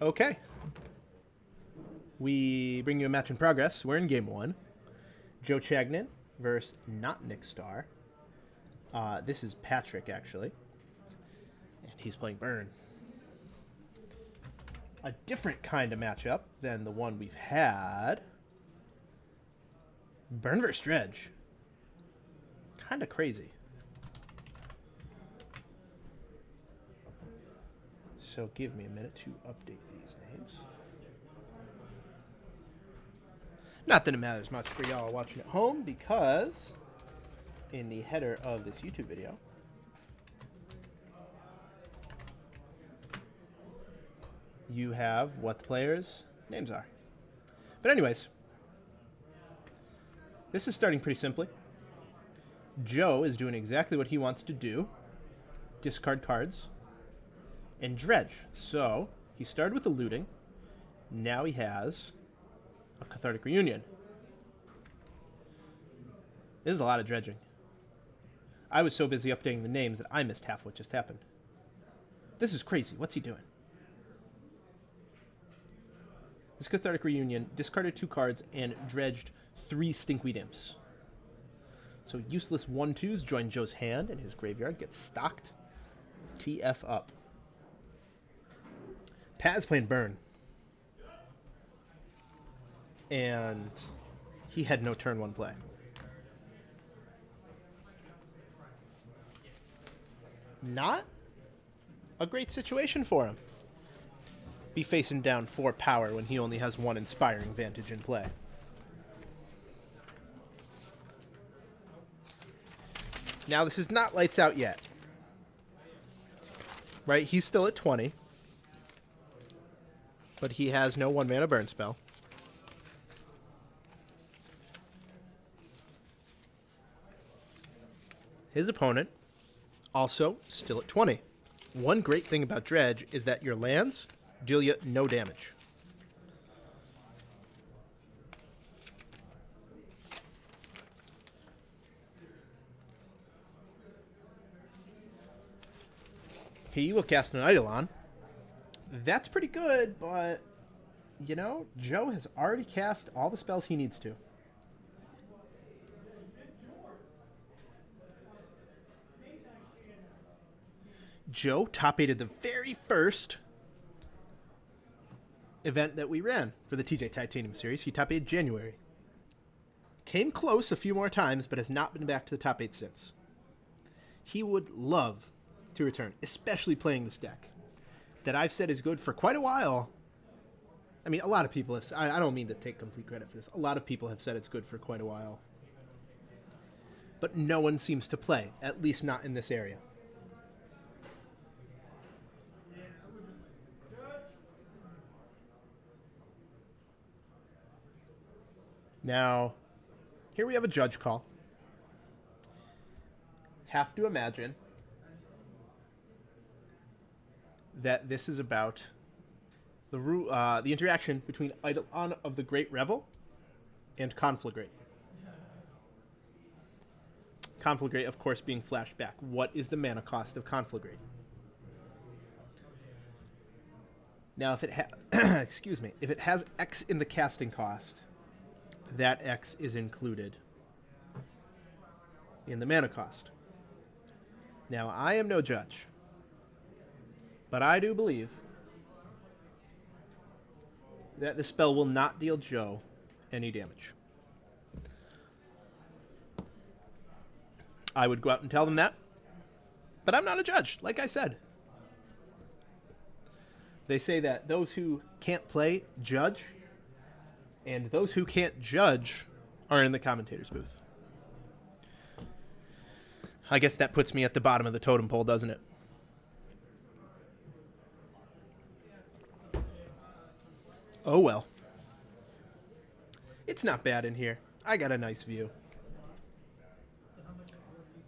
Okay. We bring you a match in progress. We're in game one. Joe Chagnon versus not Nick Starr. This is Patrick, actually. And he's playing Burn. A different kind of matchup than the one we've had. Burn versus Dredge. Kind of crazy. So give me a minute to update these names. Not that it matters much for y'all watching at home, because in the header of this YouTube video, you have what the players' names are. But anyways, this is starting pretty simply. Joe is doing exactly what he wants to do. Discard cards. And Dredge. So, he started with the looting. Now he has a cathartic reunion. This is a lot of dredging. I was so busy updating the names that I missed half what just happened. This is crazy. What's he doing? This cathartic reunion discarded 2 cards and dredged 3 stinkweed imps. So useless 1/2s join Joe's hand, and his graveyard gets stocked. TF up. Pat is playing Burn. And he had no turn 1 play. Not a great situation for him. Be facing down 4 power when he only has 1 inspiring vantage in play. Now, this is not lights out yet. Right? He's still at 20. But he has no 1-mana burn spell. His opponent, also still at 20. One great thing about Dredge is that your lands deal you no damage. He will cast an Eidolon. That's pretty good, but, you know, Joe has already cast all the spells he needs to. Joe top-8'd the very first event that we ran for the TJ Titanium series. He top-8'd January. Came close a few more times, but has not been back to the top 8 since. He would love to return, especially playing this deck that I've said is good for quite a while. I mean, a lot of people have. I don't mean to take complete credit for this. A lot of people have said it's good for quite a while. But no one seems to play, at least not in this area. Now, here we have a judge call. Have to imagine that this is about the interaction between Eidolon of the Great Revel and Conflagrate. Conflagrate, of course, being flashed back. What is the mana cost of Conflagrate? Now, if it excuse me, if it has X in the casting cost, that X is included in the mana cost. Now, I am no judge, but I do believe that the spell will not deal Joe any damage. I would go out and tell them that, but I'm not a judge, like I said. They say that those who can't play judge, and those who can't judge are in the commentator's booth. I guess that puts me at the bottom of the totem pole, doesn't it? Oh well. It's not bad in here. I got a nice view.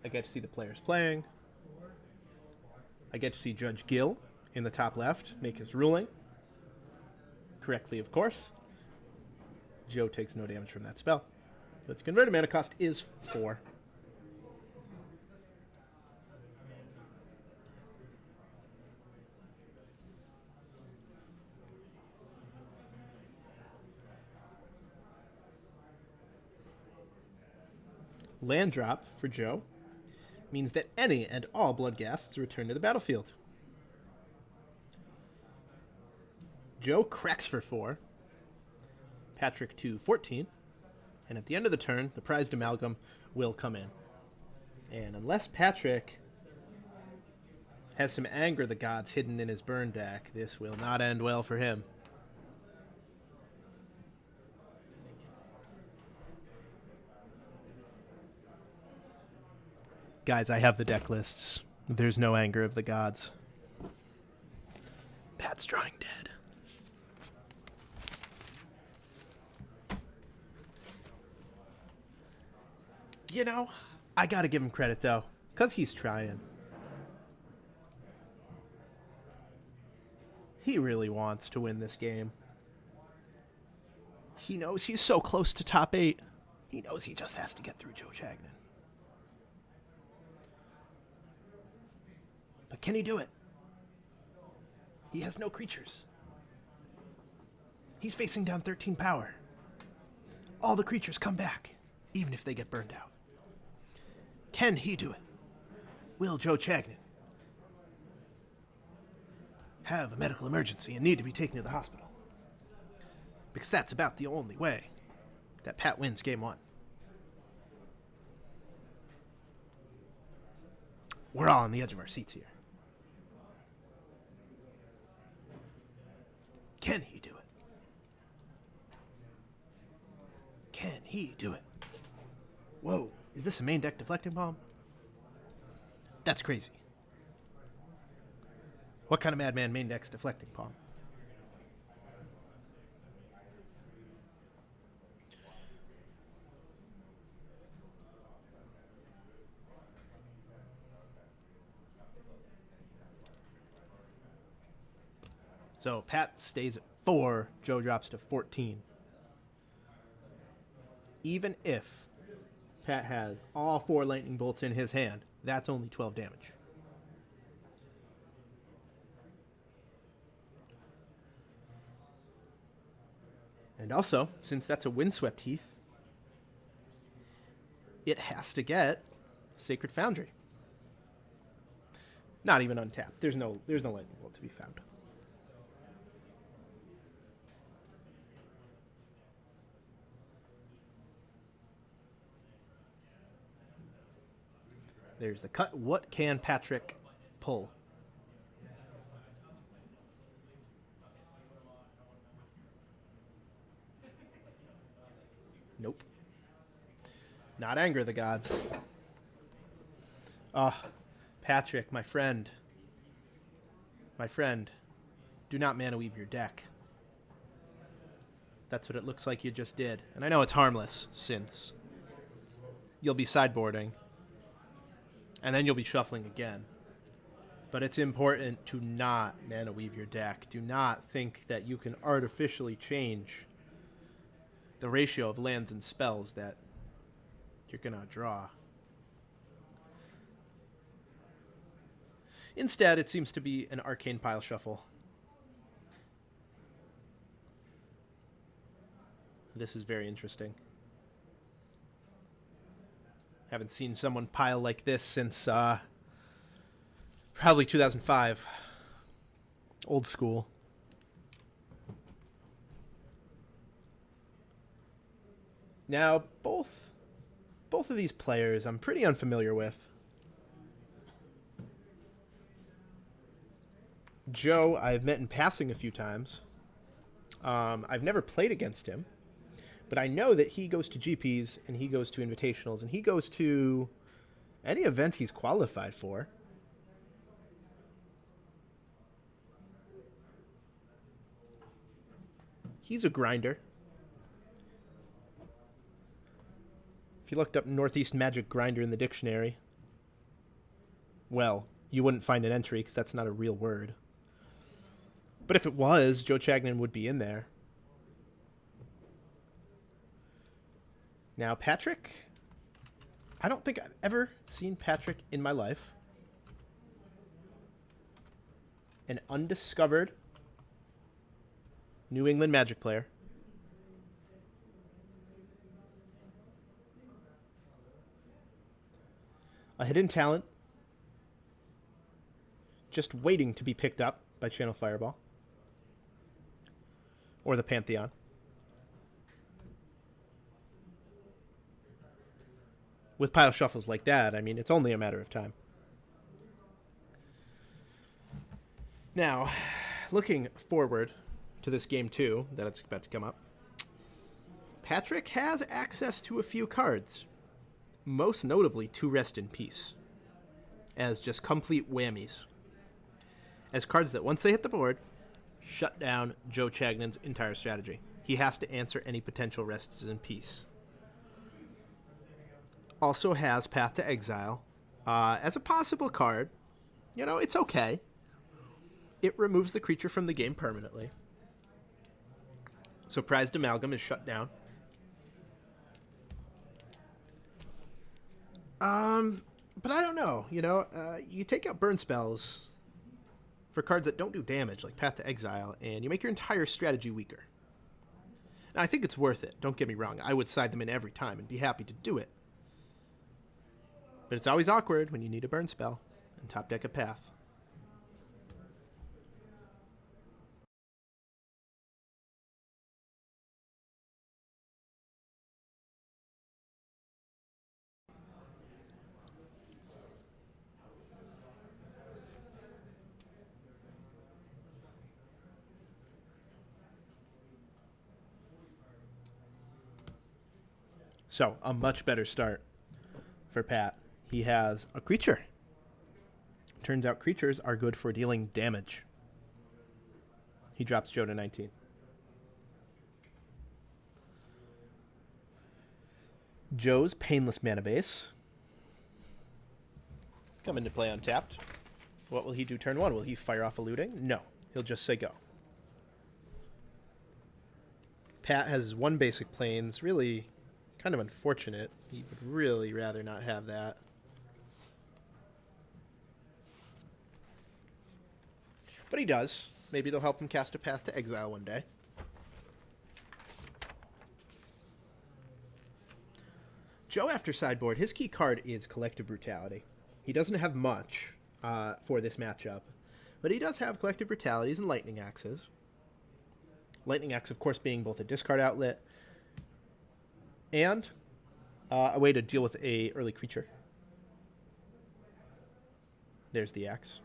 I get to see the players playing. I get to see Judge Gill in the top left make his ruling. Correctly, of course. Joe takes no damage from that spell. So its converted mana cost is 4. Land drop for Joe means that any and all Bloodghasts return to the battlefield. Joe cracks for 4. Patrick to 14. And at the end of the turn, the prized amalgam will come in. And unless Patrick has some Anger of the Gods hidden in his burn deck, this will not end well for him. Guys, I have the deck lists. There's no Anger of the Gods. Pat's drawing dead. You know, I gotta give him credit, though, because he's trying. He really wants to win this game. He knows he's so close to top 8. He knows he just has to get through Joe Chagnon. But can he do it? He has no creatures. He's facing down 13 power. All the creatures come back, even if they get burned out. Can he do it? Will Joe Chagnon have a medical emergency and need to be taken to the hospital? Because that's about the only way that Pat wins game 1. We're all on the edge of our seats here. Can he do it? Can he do it? Whoa, is this a main deck deflecting bomb? That's crazy. What kind of madman main deck's deflecting bomb? So Pat stays at 4, Joe drops to 14. Even if Pat has all 4 lightning bolts in his hand, that's only 12 damage. And also, since that's a windswept heath, it has to get Sacred Foundry. Not even untapped. There's no lightning bolt to be found. There's the cut. What can Patrick pull? Nope. Not Anger of the Gods. Patrick, my friend. My friend, do not mana weave your deck. That's what it looks like you just did. And I know it's harmless, since you'll be sideboarding. And then you'll be shuffling again. But it's important to not mana weave your deck. Do not think that you can artificially change the ratio of lands and spells that you're going to draw. Instead, it seems to be an arcane pile shuffle. This is very interesting. Haven't seen someone pile like this since probably 2005. Old school. Now, both of these players I'm pretty unfamiliar with. Joe, I've met in passing a few times. I've never played against him. But I know that he goes to GPs, and he goes to invitationals, and he goes to any events he's qualified for. He's a grinder. If you looked up Northeast Magic Grinder in the dictionary, well, you wouldn't find an entry because that's not a real word. But if it was, Joe Chagnon would be in there. Now, Patrick, I don't think I've ever seen Patrick in my life. An undiscovered New England Magic player. A hidden talent just waiting to be picked up by Channel Fireball or the Pantheon. With pile shuffles like that, I mean, it's only a matter of time. Now, looking forward to this game 2 that's about to come up, Patrick has access to a few cards, most notably 2 Rest in Peace, as just complete whammies. As cards that, once they hit the board, shut down Joe Chagnon's entire strategy. He has to answer any potential Rests in Peace. Also has Path to Exile as a possible card. You know, it's okay. It removes the creature from the game permanently. So Prized Amalgam is shut down. But I don't know. You know, you take out burn spells for cards that don't do damage, like Path to Exile, and you make your entire strategy weaker. Now, I think it's worth it. Don't get me wrong. I would side them in every time and be happy to do it. But it's always awkward when you need a burn spell and top deck a Path. So, a much better start for Pat. He has a creature. Turns out creatures are good for dealing damage. He drops Joe to 19. Joe's Painless Mana Base. Come into play untapped. What will he do turn 1? Will he fire off a looting? No. He'll just say go. Pat has 1 basic plains. Really kind of unfortunate. He would really rather not have that. But he does. Maybe it'll help him cast a Path to Exile one day. Joe, after sideboard, his key card is Collective Brutality. He doesn't have much for this matchup, but he does have Collective Brutalities and Lightning Axes. Lightning Axe, of course, being both a discard outlet and a way to deal with a early creature. There's the axe.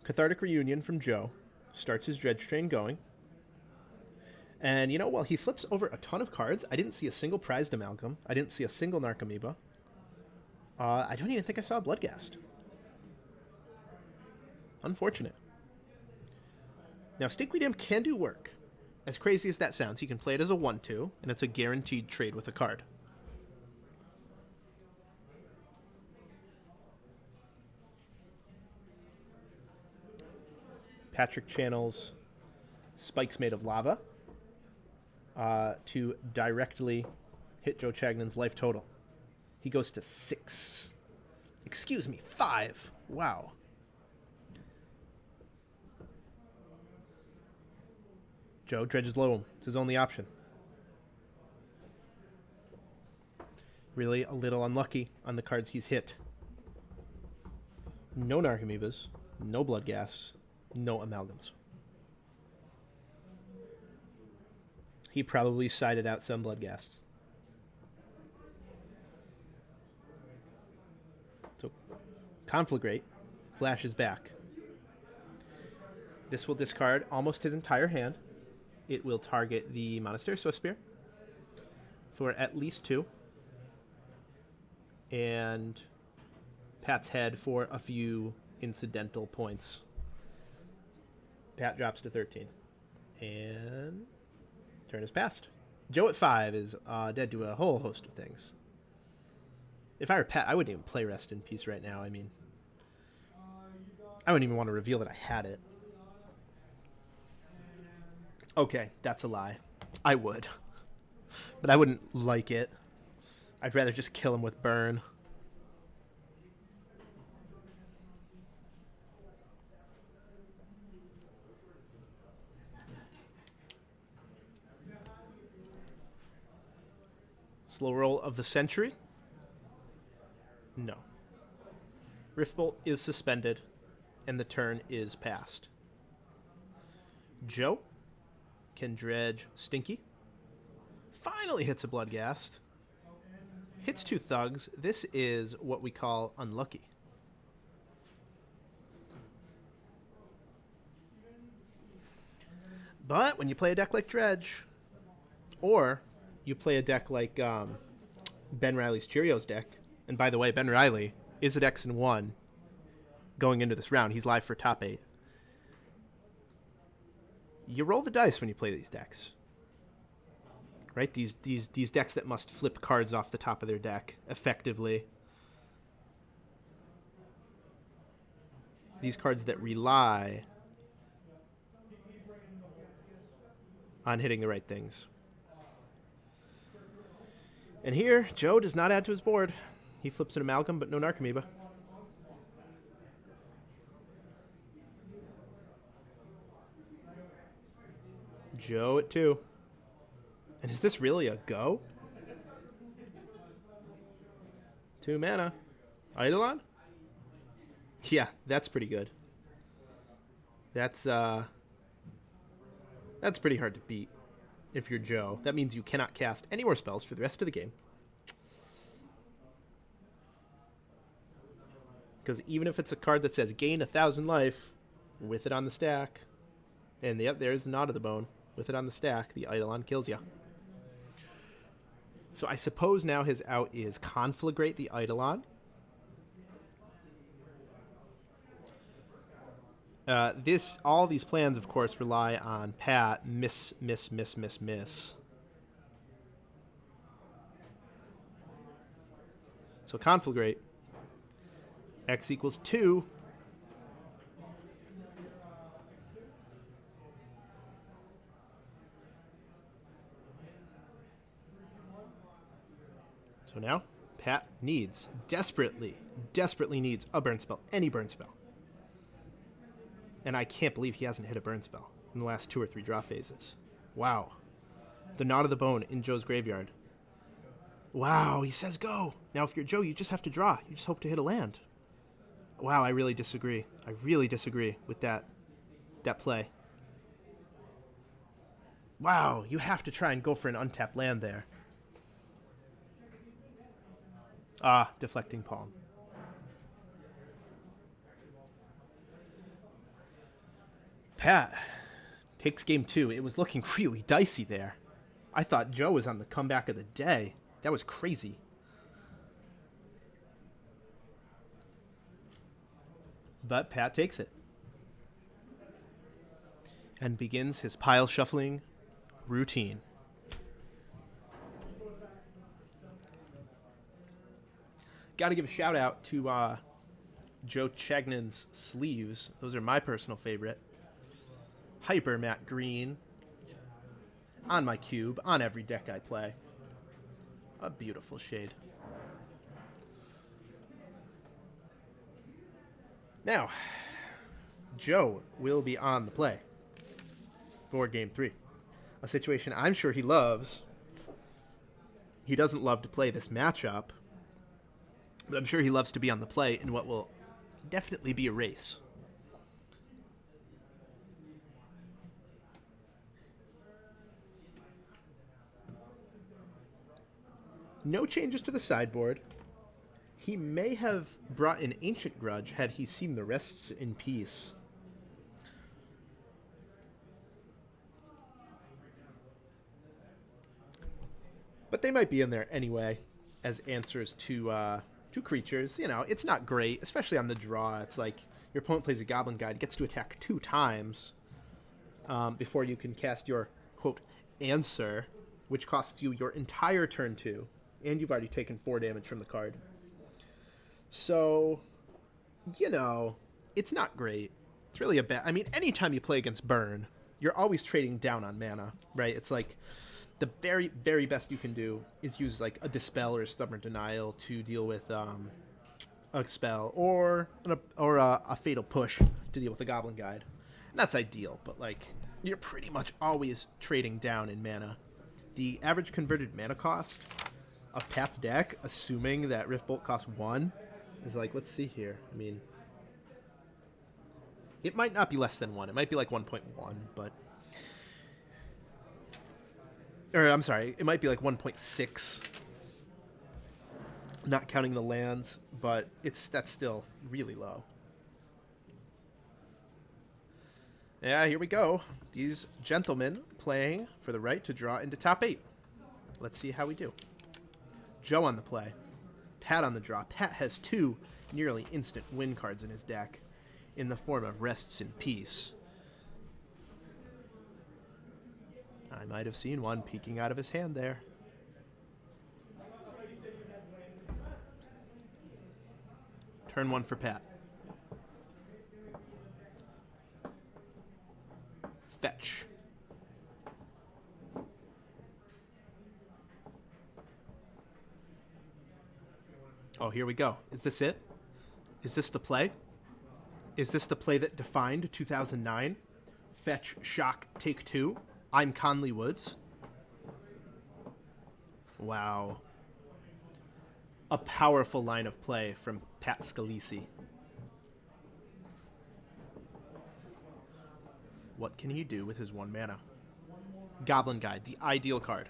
Cathartic Reunion from Joe starts his Dredge train going. And, you know, while he flips over a ton of cards, I didn't see a single Prized Amalgam. I didn't see a single Narcomoeba. I don't even think I saw a Bloodghast. Unfortunate. Now, Stinkweed Imp can do work. As crazy as that sounds, he can play it as a 1-2, and it's a guaranteed trade with a card. Patrick channels Spikes Made of Lava to directly hit Joe Chagnon's life total. He goes to 6. Excuse me, 5. Wow. Joe dredges low. It's his only option. Really a little unlucky on the cards he's hit. No Narcomoebas, no Bloodghasts, no Amalgams. He probably sided out some Bloodghasts. So, Conflagrate flashes back. This will discard almost his entire hand. It will target the Monastery Swiftspear for at least 2. And Pat's head for a few incidental points. Pat drops to 13. And turn is passed. Joe at 5 is dead to a whole host of things. If I were Pat, I wouldn't even play Rest in Peace right now. I mean, I wouldn't even want to reveal that I had it. Okay, that's a lie. I would. But I wouldn't like it. I'd rather just kill him with burn. Slow roll of the century. Riftbolt is suspended, and the turn is passed. Joe can dredge Stinky. Finally hits a Bloodghast. Hits 2 Thugs. This is what we call unlucky. But when you play a deck like Dredge, or you play a deck like Ben Riley's Cheerios deck, and by the way, Ben Riley is at X-1 going into this round. He's live for top 8. You roll the dice when you play these decks. Right? These decks that must flip cards off the top of their deck effectively. These cards that rely on hitting the right things. And here, Joe does not add to his board. He flips an Amalgam, but no Narcomoeba. Joe at 2. And is this really a go? 2 mana. Eidolon? Yeah, that's pretty good. That's pretty hard to beat if you're Joe. That means you cannot cast any more spells for the rest of the game. Because even if it's a card that says gain 1,000 life, with it on the stack, and yep, there's the Knot of the Bone. With it on the stack, the Eidolon kills you. So I suppose now his out is Conflagrate the Eidolon. All these plans, of course, rely on Pat miss. So Conflagrate. X equals 2. So now, Pat desperately needs a burn spell. Any burn spell. And I can't believe he hasn't hit a burn spell in the last 2 or 3 draw phases. Wow. The Knot of the Bone in Joe's graveyard. Wow, he says go. Now, if you're Joe, you just have to draw. You just hope to hit a land. Wow, I really disagree. I really disagree with that play. Wow, you have to try and go for an untapped land there. Ah, Deflecting Palm. Pat takes game 2. It was looking really dicey there. I thought Joe was on the comeback of the day. That was crazy. But Pat takes it. And begins his pile shuffling routine. Got to give a shout out to Joe Chagnon's sleeves. Those are my personal favorite. Hyper matte green. On my cube, on every deck I play. A beautiful shade. Now, Joe will be on the play for game 3. A situation I'm sure he loves. He doesn't love to play this matchup, but I'm sure he loves to be on the play in what will definitely be a race. No changes to the sideboard. He may have brought an Ancient Grudge had he seen the rests in peace. But they might be in there anyway as answers to creatures. You know, it's not great, especially on the draw. It's like your opponent plays a Goblin Guide, gets to attack 2 times before you can cast your, quote, answer, which costs you your entire turn 2. And you've already taken 4 damage from the card. So, you know, it's not great. It's really a bad... I mean, anytime you play against Burn, you're always trading down on mana, right? It's like the very, very best you can do is use like a Dispel or a Stubborn Denial to deal with a spell, or a Fatal Push to deal with a Goblin Guide. And that's ideal, but like you're pretty much always trading down in mana. The average converted mana cost of Pat's deck, assuming that Riftbolt costs 1, is like, let's see here. I mean, it might not be less than 1. It might be like 1.1, but... Or, I'm sorry, it might be like 1.6. Not counting the lands, but that's still really low. Yeah, here we go. These gentlemen playing for the right to draw into top 8. Let's see how we do. Joe on the play. Pat on the draw. Pat has 2 nearly instant win cards in his deck in the form of Rests in Peace. I might have seen one peeking out of his hand there. Turn 1 for Pat. Fetch. Oh, here we go. Is this it? Is this the play? Is this the play that defined 2009? Fetch, shock, take 2. I'm Conley Woods. Wow. A powerful line of play from Pat Scalise. What can he do with his 1 mana? Goblin Guide, the ideal card.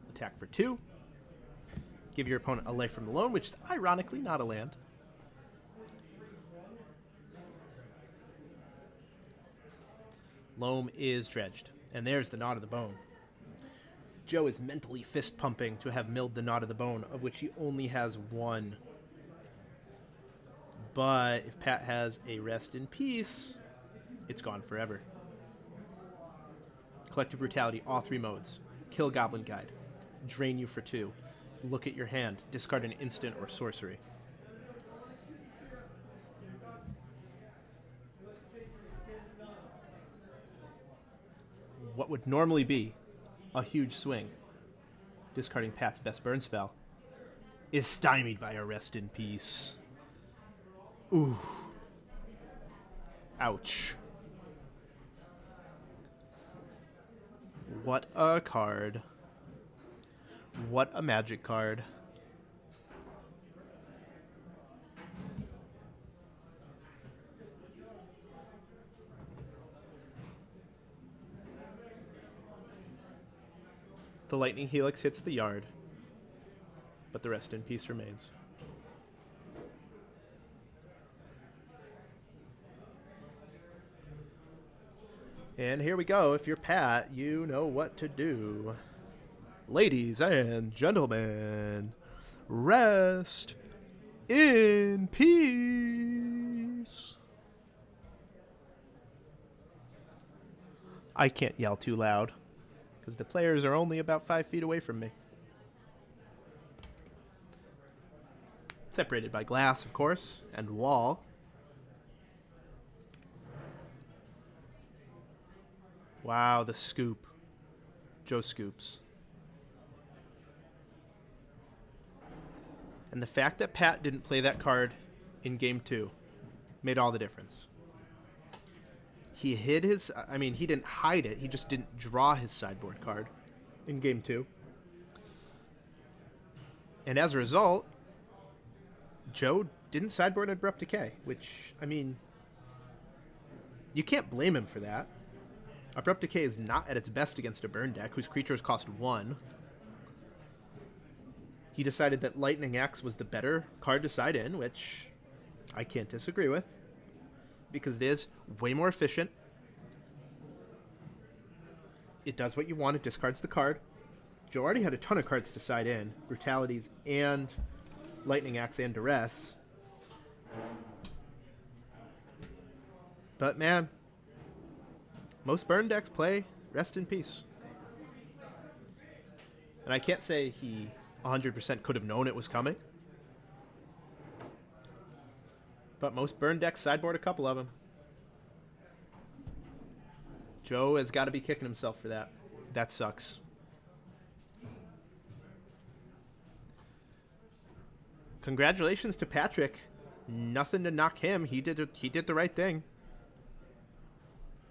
Attack for 2. Give your opponent a life from the loan, which is ironically not a land. Loam is dredged, and there's the Knot of the Bone. Joe is mentally fist-pumping to have milled the Knot of the Bone, of which he only has 1. But if Pat has a Rest in Peace, it's gone forever. Collective Brutality, all 3 modes. Kill Goblin Guide. Drain you for 2. Look at your hand. Discard an instant or sorcery. What would normally be a huge swing, discarding Pat's best burn spell, is stymied by a Rest in Peace. Ooh. Ouch. What a card. What a Magic card. The Lightning Helix hits the yard, but the Rest in Peace remains. And here we go. If you're Pat, you know what to do. Ladies and gentlemen, rest in peace. I can't yell too loud, because the players are only about 5 feet away from me. Separated by glass, of course, and wall. Wow, the scoop. Joe scoops. And the fact that Pat didn't play that card in Game 2 made all the difference. He hid his... I mean, he didn't hide it. He just didn't draw his sideboard card in Game 2. And as a result, Joe didn't sideboard Abrupt Decay, which, I mean, you can't blame him for that. Abrupt Decay is not at its best against a burn deck whose creatures cost 1. He decided that Lightning Axe was the better card to side in, which I can't disagree with, because it is way more efficient. It does what you want. It discards the card. Joe already had a ton of cards to side in, Brutalities and Lightning Axe and Duress. But man, most burn decks play Rest in Peace. And I can't say he 100% could have known it was coming. But most burn decks sideboard a couple of them. Joe has got to be kicking himself for that. That sucks. Congratulations to Patrick. Nothing to knock him. He did the right thing.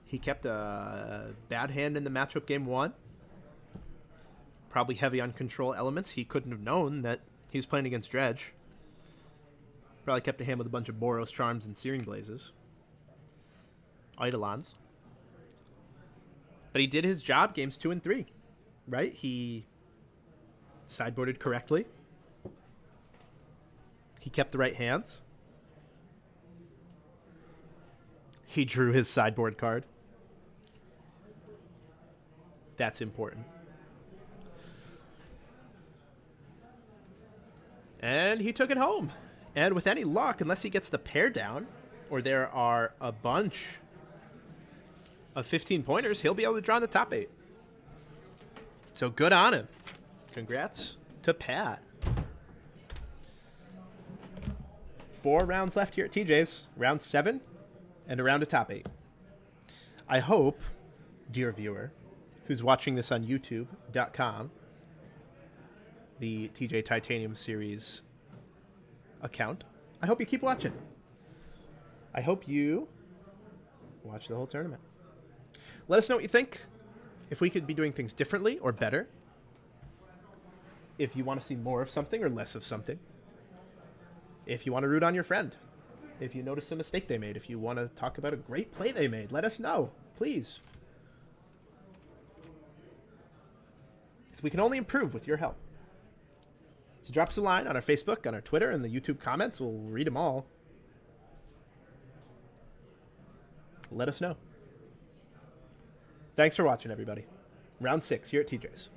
He kept a bad hand in the matchup game 1. Probably heavy on control elements. He couldn't have known that he was playing against Dredge. Probably kept a hand with a bunch of Boros Charms and Searing Blazes. Eidolons. But he did his job games 2 and 3. Right? He sideboarded correctly. He kept the right hands. He drew his sideboard card. That's important. And he took it home. And with any luck, unless he gets the pair down, or there are a bunch of 15-pointers, he'll be able to draw in the top 8. So good on him. Congrats to Pat. 4 rounds left here at TJ's. Round 7 and a round of top 8. I hope, dear viewer, who's watching this on youtube.com, the TJ Titanium Series account, I hope you keep watching. I hope you watch the whole tournament. Let us know what you think. If we could be doing things differently or better. If you want to see more of something or less of something. If you want to root on your friend. If you notice a mistake they made. If you want to talk about a great play they made. Let us know, please. Because we can only improve with your help. So drop us a line on our Facebook, on our Twitter, and the YouTube comments. We'll read them all. Let us know. Thanks for watching, everybody. Round 6 here at TJ's.